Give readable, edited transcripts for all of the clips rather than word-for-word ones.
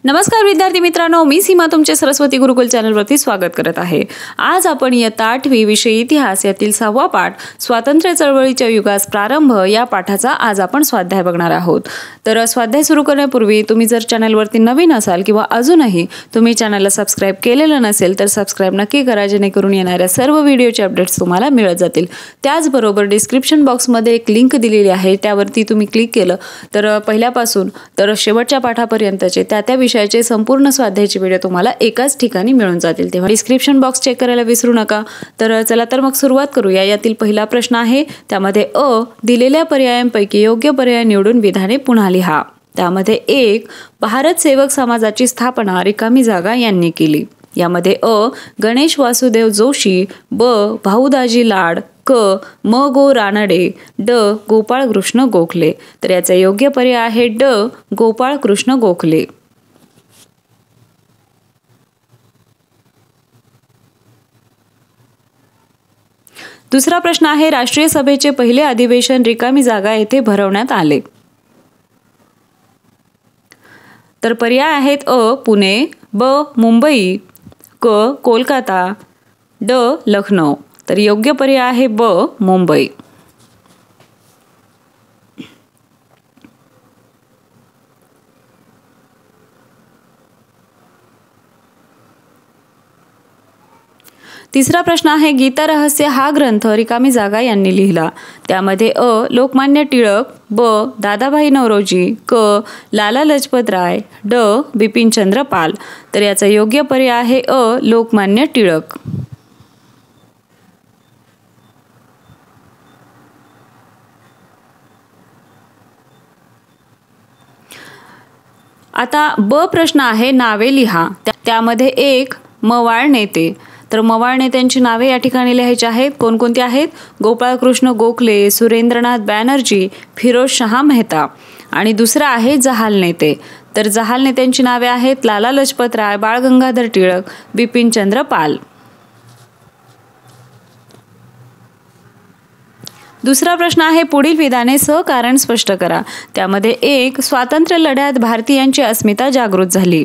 नमस्कार विद्यार्थी मित्रांनो, मी सीमा तुमचे सरस्वती गुरुकुल चॅनलवरती स्वागत करत आहे। आज आपण इयत्ता 8वी विषय इतिहास यातील 6वा पाठ स्वातंत्र्य चळवळीच्या युगास प्रारंभ या पाठाचा आज आपण स्वाध्याय बघणार आहोत। तर स्वाध्याय सुरू करण्यापूर्वी तुम्ही जर चॅनलवरती नवीन असाल किंवा अजूनही तुम्ही चॅनलला सबस्क्राइब केलेलं नसेल तर सबस्क्राइब नक्की करा, जेणेकरून येणाऱ्या सर्व व्हिडिओचे अपडेट्स तुम्हाला मिळत जातील। त्याचबरोबर डिस्क्रिप्शन बॉक्समध्ये एक लिंक दिलेली आहे, त्यावरती तुम्ही क्लिक केलं तर पहिल्यापासून तर शेवटच्या पाठापर्यंतचे त्या विषयाचे संपूर्ण स्वाध्यायाचे व्हिडिओ तुम्हाला एकाच ठिकाणी मिळून जातील। तेव्हा डिस्क्रिप्शन बॉक्स चेक करायला विसरू नका। तर चला तर मग सुरुवात करूया। यातील पहिला प्रश्न आहे, त्यामध्ये दिलेल्या पर्यायांपैकी योग्य पर्याय निवडून विधाने पुन्हा लिहा। त्यामध्ये 1 भारत सेवक समाजाची स्थापना रिकामी जागा यांनी केली। यामध्ये गणेश वासुदेव जोशी, ब भाऊदाजी लाड, क म गो रानडे, ड गोपाळ कृष्ण गोखले। तर याचा योग्य पर्याय आहे ड गोपाळ कृष्ण गोखले। दुसरा प्रश्न आहे, राष्ट्रीय सभेचे पहिले अधिवेशन रिकामी जागा येथे भरवण्यात आले। तर पर्याय आहेत पुणे, ब मुंबई, क कोलकाता, ड लखनौ। तर योग्य पर्याय आहे ब मुंबई। तिसरा प्रश्न आहे, गीता रहस्य हा ग्रंथ रिकामी जागा यांनी लिहिला। त्यामध्ये लोकमान्य टिळक, ब दादाभाई नौरोजी, क लाला लजपत राय, ड बिपिनचंद्र पाल। तर याचा योग्य पर्याय आहे लोकमान्य टिळक। आता ब प्रश्न आहे, नावे लिहा। त्यामध्ये 1 मवाळ नेते। तर मवाळ नेत्यांची नावे या ठिकाणी लिहायची आहेत। कोणकोणती आहेत? गोपाळकृष्ण गोखले, सुरेंद्रनाथ बॅनर्जी, फिरोजशाह मेहता। आणि दुसरा आहे जहाल नेते। तर जहाल नेत्यांची नावे आहेत लाला लजपत राय, बाळ गंगाधर टिळक, बिपिनचंद्र पाल। दुसरा प्रश्न आहे, पुढील विधाने सहकारण स्पष्ट करा। त्यामध्ये 1 स्वातंत्र्य लढ्यात भारतीयांची अस्मिता जागृत झाली।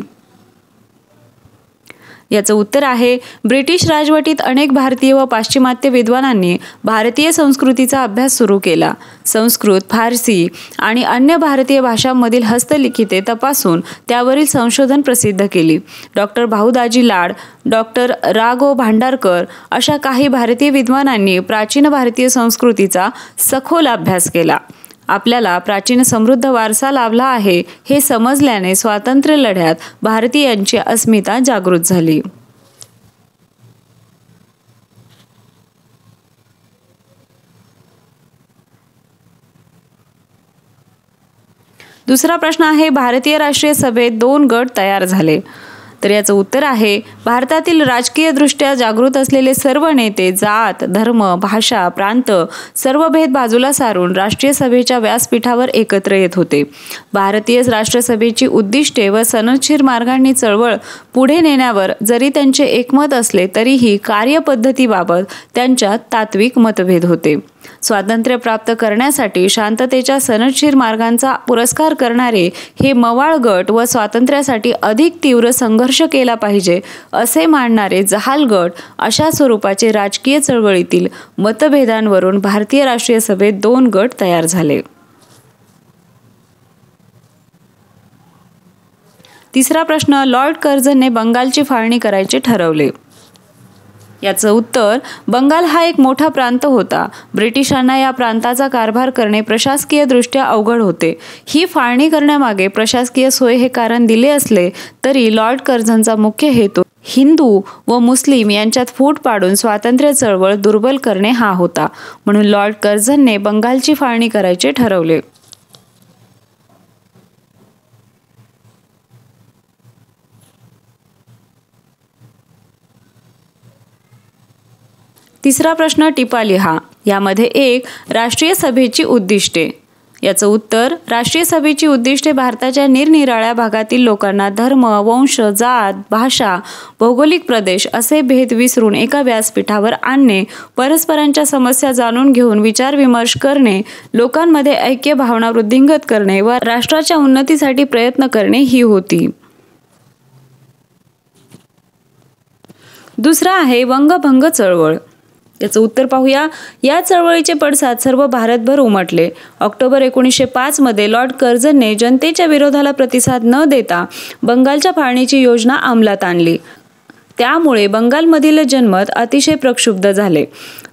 याचं उत्तर आहे, ब्रिटिश राजवटीत अनेक भारतीय व पाश्चिमात्य विद्वानांनी भारतीय संस्कृतीचा अभ्यास सुरू केला। संस्कृत, फारसी आणि अन्य भारतीय भाषांमधील हस्तलिखिते तपासून त्यावरील संशोधन प्रसिद्ध केली। डॉक्टर भाऊदाजी लाड, डॉक्टर रा.गो. भांडारकर अशा काही भारतीय विद्वानांनी प्राचीन भारतीय संस्कृतीचा सखोल अभ्यास केला। आपल्याला प्राचीन समृद्ध वारसा लाभला आहे हे समजल्याने स्वातंत्र्य लढ्यात भारतीयांची अस्मिता जागृत झाली। दुसरा प्रश्न आहे, भारतीय राष्ट्रीय सभेत 2 गट तयार झाले। तर याचं उत्तर आहे, भारतातील राजकीय दृष्ट्या जागृत असलेले सर्व नेते जात, धर्म, भाषा, प्रांत सर्व भेद बाजूला सारून राष्ट्रीय सभेच्या व्यासपीठावर एकत्र येत होते। भारतीय राष्ट्रसभेची उद्दिष्टे व सनदशीर मार्गांनी चळवळ पुढे नेण्यावर जरी त्यांचे एकमत असले तरीही कार्यपद्धतीबाबत त्यांच्यात तात्विक मतभेद होते। स्वातंत्र्य प्राप्त करण्यासाठी शांततेच्या सनदशीर मार्गांचा पुरस्कार करणारे हे मवाळ गट व स्वातंत्र्यासाठी अधिक तीव्र संघर्ष केला पाहिजे असे मानणारे जहाल गट अशा स्वरूपाचे राजकीय चळवळीतील मतभेदांवरून भारतीय राष्ट्रीय सभेत 2 गट तयार झाले। तिसरा प्रश्न, लॉर्ड कर्झनने बंगालची फाळणी करायचे ठरवले। याचं उत्तर, बंगाल हा एक मोठा प्रांत होता। ब्रिटिशांना या प्रांताचा कारभार करणे प्रशासकीय दृष्ट्या अवघड होते। ही फाळणी करण्यामागे प्रशासकीय सोय हे कारण दिले असले तरी लॉर्ड कर्झनचा मुख्य हेतू हिंदू व मुस्लिम यांच्यात फूट पाडून स्वातंत्र्य चळवळ दुर्बल करणे हा होता। म्हणून लॉर्ड कर्झनने बंगालची फाळणी करायचे ठरवले। तिसरा प्रश्न, टिपा लिहा। यामध्ये 1 राष्ट्रीय सभेची उद्दिष्टे। याचं उत्तर, राष्ट्रीय सभेची उद्दिष्टे भारताच्या निरनिराळ्या भागातील लोकांना धर्म, वंश, जात, भाषा, भौगोलिक प्रदेश असे भेद विसरून एका व्यासपीठावर आणणे, परस्परांच्या समस्या जाणून घेऊन विचारविमर्श करणे, लोकांमध्ये ऐक्य भावना वृद्धिंगत करणे व राष्ट्राच्या उन्नतीसाठी प्रयत्न करणे ही होती। दुसरा आहे वंगभंग चळवळ. याचं उत्तर पाहूया. या चळवळीचे पडसाद सर्व भारतभर उमटले. ऑक्टोबर 1905 मध्ये लॉर्ड कर्झनने जनतेच्या विरोधाला प्रतिसाद न देता बंगालच्या फाळणीची योजना अंमलात आणली. त्यामुळे बंगालमधील जनमत अतिशय प्रक्षुब्ध झाले.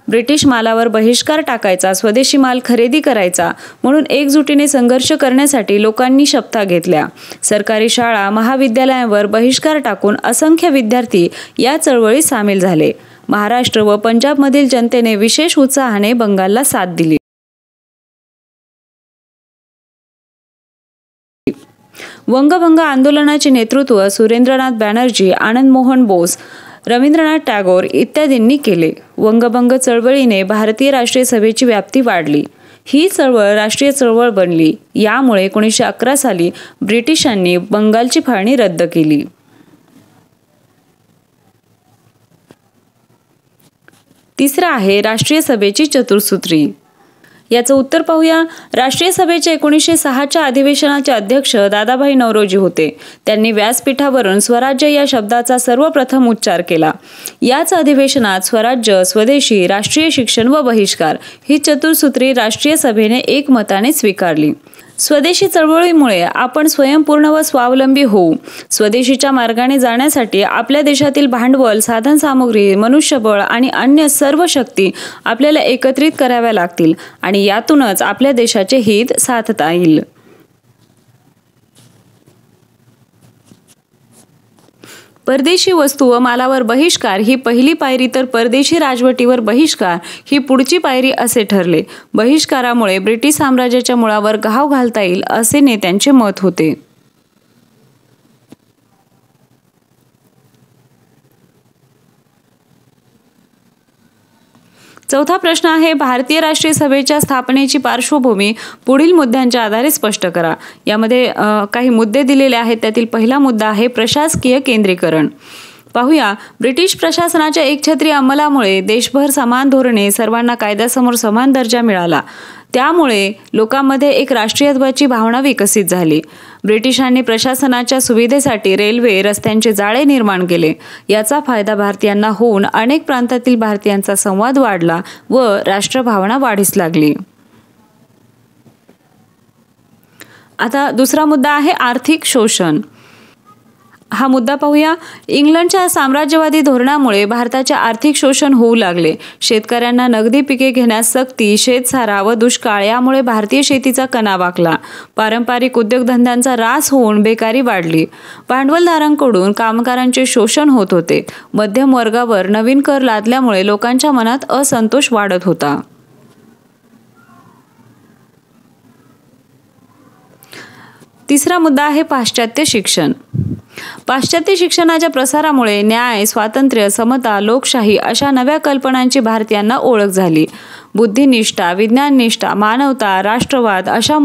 ब्रिटिश मालावर बहिष्कार टाकायचा, स्वदेशी माल खरेदी करायचा म्हणून एकजुटीने संघर्ष करण्यासाठी लोकांनी शपथा घेतल्या. सरकारी शाळा, महाविद्यालयांवर बहिष्कार टाकून असंख्य विद्यार्थी या चळवळीत सामील झाले. महाराष्ट्र व पंजाबमधील जनतेने विशेष उत्साहाने बंगालला साथ दिली. वंगभंग आंदोलनाचे नेतृत्व सुरेंद्रनाथ बॅनर्जी, आनंद मोहन बोस, रवींद्रनाथ टागोर इत्यादींनी केले. वंगभंग चळवळीने भारतीय राष्ट्रीय सभेची व्याप्ती वाढली. ही चळवळ राष्ट्रीय चळवळ बनली. यामुळे 1911 साली ब्रिटिशांनी बंगालची फाळणी रद्द केली. तिसरा आहे राष्ट्रीय सभेची चतुर्सूत्री. याचं उत्तर पाहूया. राष्ट्रीय सभेचे 1906च्या अधिवेशनाचे अध्यक्ष दादाभाई नौरोजी होते. त्यांनी व्यासपीठावरून स्वराज्य या शब्दाचा सर्वप्रथम उच्चार केला. याच अधिवेशनात स्वराज्य, स्वदेशी, राष्ट्रीय शिक्षण व बहिष्कार ही चतुर्सूत्री राष्ट्रीय सभेने एकमताने स्वीकारली. स्वदेशी चळवळीमुळे आपण स्वयंपूर्ण व स्वावलंबी होऊ. स्वदेशीच्या मार्गाने जाण्यासाठी आपल्या देशातील भांडवल, साधनसामुग्री, मनुष्यबळ आणि अन्य सर्व शक्ती आपल्याला एकत्रित कराव्या लागतील आणि यातूनच आपल्या देशाचे हित साधता येईल. परदेशी वस्तू व मालावर बहिष्कार ही पहिली पायरी तर परदेशी राजवटीवर बहिष्कार ही पुढची पायरी असे ठरले. बहिष्कारामुळे ब्रिटिश साम्राज्याच्या मुळावर घाव घालता येईल असे नेत्यांचे मत होते. चौथा प्रश्न आहे भारतीय राष्ट्रीय सभेच्या स्थापनेची पार्श्वभूमी पुढील मुद्द्यांच्या आधारे स्पष्ट करा. यामध्ये काही मुद्दे दिलेले आहेत. त्यातील पहिला मुद्दा आहे प्रशासकीय केंद्रीकरण. पाहूया. ब्रिटिश प्रशासनाच्या एकछत्री अंमलामुळे देशभर समान धोरणे, सर्वांना कायद्यासमोर समान दर्जा मिळाला. त्यामुळे लोकांमध्ये एक राष्ट्रीयत्वाची भावना विकसित झाली. ब्रिटिशांनी प्रशासनाच्या सुविधेसाठी रेल्वे, रस्त्यांचे जाळे निर्माण केले. याचा फायदा भारतीयांना होऊन अनेक प्रांतातील भारतीयांचा संवाद वाढला व राष्ट्रभावना वाढीस लागली. आता दुसरा मुद्दा आहे आर्थिक शोषण. हा मुद्दा पाहूया. इंग्लंडच्या साम्राज्यवादी धोरणामुळे भारताचे आर्थिक शोषण होऊ लागले. शेतकऱ्यांना नगदी पिके घेण्यास सक्ती, शेतसारा व दुष्काळ यामुळे भारतीय शेतीचा कणा वाकला. पारंपरिक उद्योगधंद्यांचा ऱ्हास होऊन बेकारी वाढली. भांडवलदारांकडून कामगारांचे शोषण होत होते. मध्यम वर्गावर नवीन कर लादल्यामुळे लोकांच्या मनात असंतोष वाढत होता. तिसरा मुद्दा आहे पाश्चात्य शिक्षण. पाश्चात्य शिक्षणाच्या प्रसारामुळे न्याय, स्वातंत्र्य, समता, लोकशाही अशा नव्या कल्पनांची भारतीयांना ओळख झाली. बुद्धिनिष्ठा, विज्ञाननिष्ठा, मानवता, राष्ट्रवाद अशा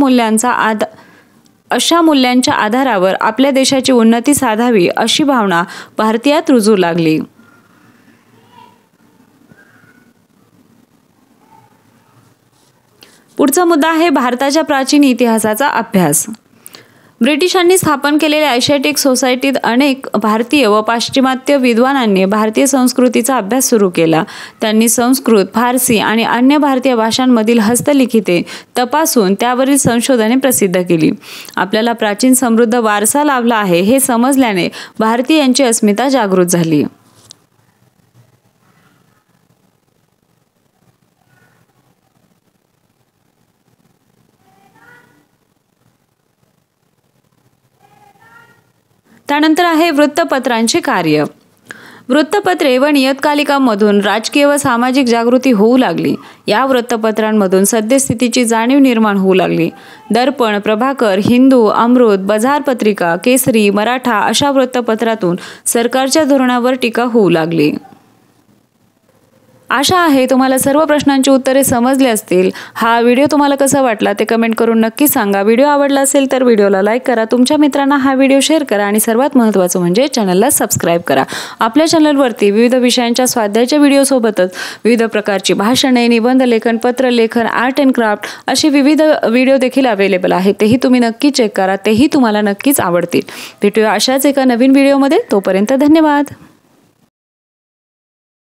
मूल्यांच्या आधारावर आपल्या देशाची उन्नती साधावी अशी भावना भारतीयात रुजू लागली. पुढचा मुद्दा आहे भारताच्या प्राचीन इतिहासाचा अभ्यास. ब्रिटिशांनी स्थापन केलेल्या एशियाटिक सोसायटीत अनेक भारतीय व पाश्चिमात्य विद्वानांनी भारतीय संस्कृतीचा अभ्यास सुरू केला. त्यांनी संस्कृत, फारसी आणि अन्य भारतीय भाषांमधील हस्तलिखिते तपासून त्यावरील संशोधने प्रसिद्ध केली. आपल्याला प्राचीन समृद्ध वारसा लाभला आहे हे समजल्याने भारतीयांची अस्मिता जागृत झाली. त्यानंतर आहे वृत्तपत्रांचे कार्य. वृत्तपत्रे व नियतकालिकांमधून राजकीय व सामाजिक जागृती होऊ लागली. या वृत्तपत्रांमधून सद्यस्थितीची जाणीव निर्माण होऊ लागली. दर्पण, प्रभाकर, हिंदू, अमृत, बजार पत्रिका, केसरी, मराठा अशा वृत्तपत्रातून सरकारच्या धोरणावर टीका होऊ लागली. आशा आहे तुम्हाला सर्व प्रश्नांची उत्तरे समजली असतील. हा व्हिडिओ तुम्हाला कसा वाटला ते कमेंट करून नक्की सांगा. व्हिडिओ आवडला असेल तर व्हिडिओला लाईक करा, तुमच्या मित्रांना हा व्हिडिओ शेअर करा आणि सर्वात महत्त्वाचं म्हणजे चॅनलला सबस्क्राईब करा. आपल्या चॅनलवरती विविध विषयांच्या स्वाध्यायाच्या व्हिडिओसोबतच विविध प्रकारची भाषणे, निबंध लेखन, पत्रलेखन, आर्ट अँड क्राफ्ट असे विविध व्हिडिओ देखील अवेलेबल आहेत. तेही तुम्ही नक्की चेक करा. तेही तुम्हाला नक्कीच आवडतील. भेटूया अशाच एका नवीन व्हिडिओमध्ये. तोपर्यंत धन्यवाद.